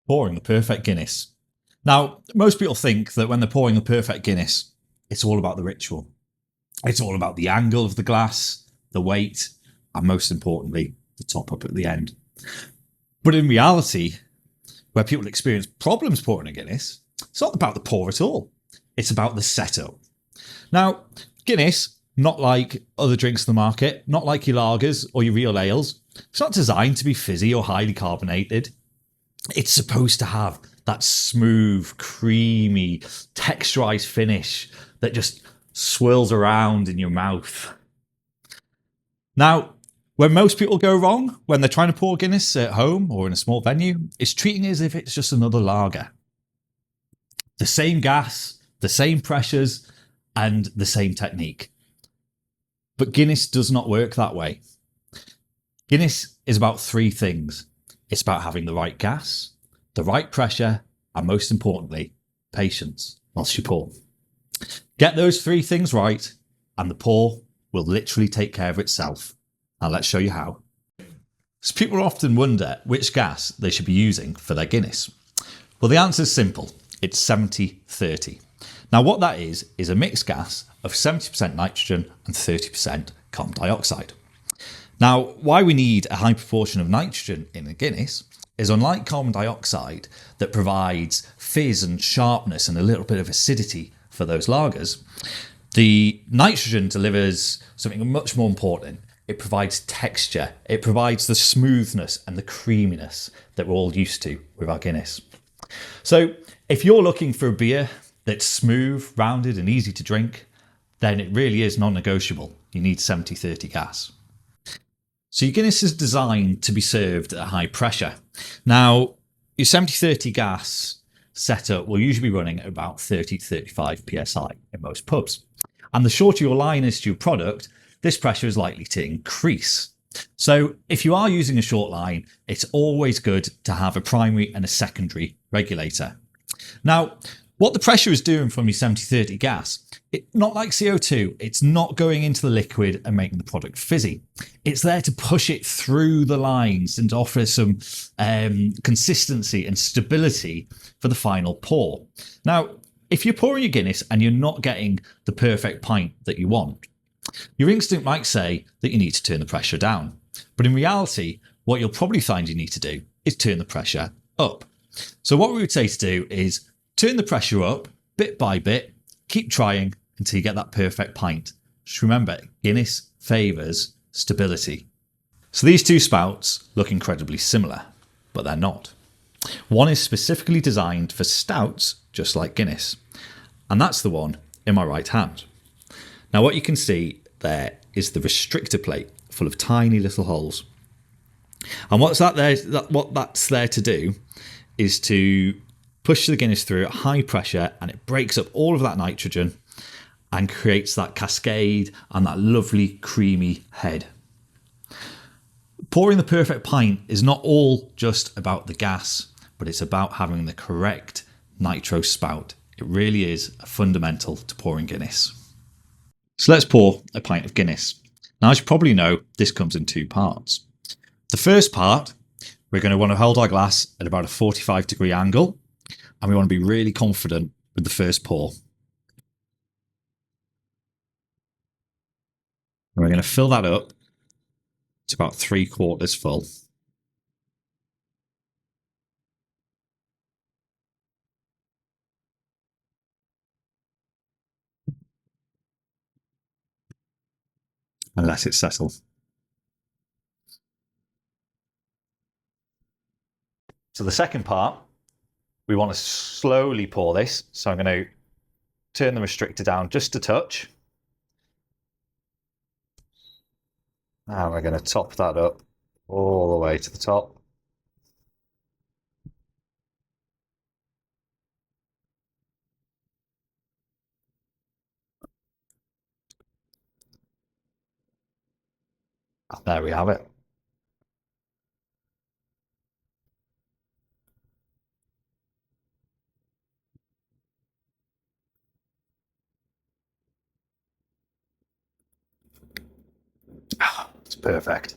Pouring the perfect Guinness. Now, most people think that when they're pouring the perfect Guinness, it's all about the ritual. It's all about the angle of the glass, the weight, and most importantly, the top up at the end. But in reality, where people experience problems pouring a Guinness, it's not about the pour at all. It's about the setup. Now, Guinness, not like other drinks in the market, not like your lagers or your real ales, it's not designed to be fizzy or highly carbonated. It's supposed to have that smooth, creamy, texturized finish that just swirls around in your mouth. Now, where most people go wrong when they're trying to pour Guinness at home or in a small venue is treating it as if it's just another lager. The same gas, the same pressures, and the same technique. But Guinness does not work that way. Guinness is about three things. It's about having the right gas, the right pressure, and most importantly, patience whilst you pour. Get those three things right, and the pour will literally take care of itself. Now let's show you how. So people often wonder which gas they should be using for their Guinness. Well, the answer is simple. It's 70-30. Now what that is a mixed gas of 70% nitrogen and 30% carbon dioxide. Now, why we need a high proportion of nitrogen in a Guinness is, unlike carbon dioxide that provides fizz and sharpness and a little bit of acidity for those lagers, the nitrogen delivers something much more important. It provides texture. It provides the smoothness and the creaminess that we're all used to with our Guinness. So if you're looking for a beer that's smooth, rounded and easy to drink, then it really is non-negotiable. You need 70-30 gas. So your Guinness is designed to be served at high pressure. Now, your 70-30 gas setup will usually be running at about 30 to 35 psi in most pubs. And the shorter your line is to your product, this pressure is likely to increase. So if you are using a short line, it's always good to have a primary and a secondary regulator. Now, what the pressure is doing from your 70-30 gas, not like CO2, it's not going into the liquid and making the product fizzy. It's there to push it through the lines and to offer some consistency and stability for the final pour. Now, if you're pouring your Guinness and you're not getting the perfect pint that you want, your instinct might say that you need to turn the pressure down. But in reality, what you'll probably find you need to do is turn the pressure up. So what we would say to do is turn the pressure up bit by bit, keep trying until you get that perfect pint. Just remember, Guinness favours stability. So these two spouts look incredibly similar, but they're not. One is specifically designed for stouts, just like Guinness, and that's the one in my right hand. Now what you can see there is the restrictor plate full of tiny little holes. And what that's there to do is to push the Guinness through at high pressure, and it breaks up all of that nitrogen and creates that cascade and that lovely creamy head. Pouring the perfect pint is not all just about the gas, but it's about having the correct nitro spout. It really is a fundamental to pouring Guinness. So let's pour a pint of Guinness. Now, as you probably know, this comes in two parts. The first part, we're going to want to hold our glass at about a 45-degree angle, and we want to be really confident with the first pour. And we're going to fill that up to about 3/4 full. And let it settle. So the second part, we want to slowly pour this. So I'm going to turn the restrictor down just a touch. And we're going to top that up all the way to the top. And there we have it. It's perfect.